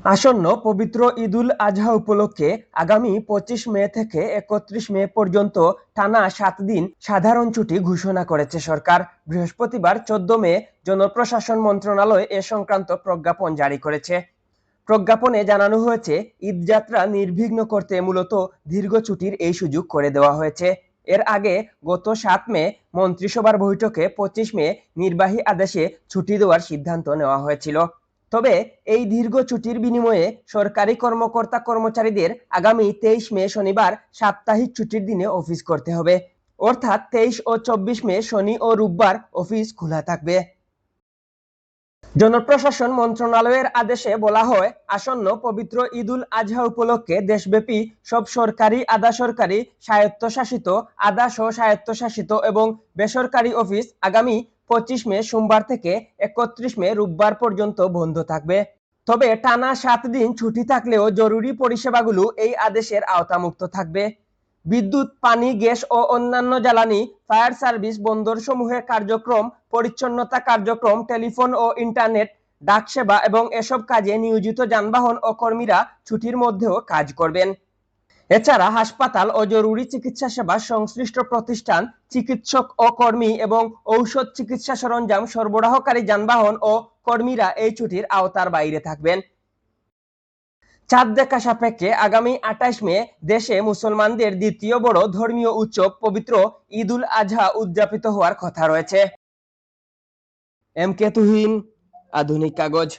আসন্ন পবিত্র ঈদুল আজহা উপলক্ষে আগামী ২৫ মে থেকে ৩১ মে পর্যন্ত টানা ৭ দিন সাধারণ ছুটি ঘোষণা করেছে সরকার। বৃহস্পতিবার ১৪ মে জনপ্রশাসন মন্ত্রণালয় এ সংক্রান্ত প্রজ্ঞাপন জারি করেছে। প্রজ্ঞাপনে জানানো হয়েছে, ঈদযাত্রা নির্বিঘ্ন করতে মূলত দীর্ঘ ছুটির এই সুযোগ করে দেওয়া হয়েছে। এর আগে গত ৭ মে মন্ত্রিসভার বৈঠকে ২৫ মে নির্বাহী আদেশে ছুটি দেওয়ার সিদ্ধান্ত নেওয়া হয়েছিল। তবে এই দীর্ঘ ছুটির বিনিময়ে সরকারি কর্মকর্তা-কর্মচারীদের আগামী ২৩ মে শনিবার সাপ্তাহিক ছুটির দিনে অফিস করতে হবে। অর্থাৎ ২৩ ও ২৪ মে শনি ও রোববার অফিস খোলা থাকবে। জনপ্রশাসন মন্ত্রণালয়ের আদেশে বলা হয়, আসন্ন পবিত্র ঈদুল আজহা উপলক্ষে দেশব্যাপী সব সরকারি, আধা সরকারি, স্বায়ত্তশাসিত, আধা স্ব-স্বায়ত্তশাসিত এবং বেসরকারি অফিস আগামী ২৫ মে সোমবার থেকে ৩১ মে রোববার পর্যন্ত বন্ধ থাকবে। তবে টানা ৭ দিন ছুটি থাকলেও জরুরি পরিষেবাগুলো এই আদেশের আওতামুক্ত থাকবে। বিদ্যুৎ, পানি, গ্যাস ও অন্যান্য জ্বালানি, ফায়ার সার্ভিস, বন্দরসমূহের কার্যক্রম, পরিচ্ছন্নতা কার্যক্রম, টেলিফোন ও ইন্টারনেট, ডাক সেবা এবং এসব কাজে নিয়োজিত যানবাহন ও কর্মীরা ছুটির মধ্যেও কাজ করবেন। এছাড়া হাসপাতাল ও জরুরি চিকিৎসা সেবা সংশ্লিষ্ট প্রতিষ্ঠান, চিকিৎসক ও কর্মী এবং ঔষধ, চিকিৎসা সরঞ্জাম সরবরাহকারী যানবাহন ও কর্মীরা এই ছুটির আওতার বাইরে থাকবেন। চাঁদ দেখা সাপেক্ষে আগামী ২৮ মে দেশে মুসলমানদের দ্বিতীয় বড় ধর্মীয় উৎসব পবিত্র ঈদুল আজহা উদযাপিত হওয়ার কথা রয়েছে। এম কে তুহিন, আধুনিক কাগজ।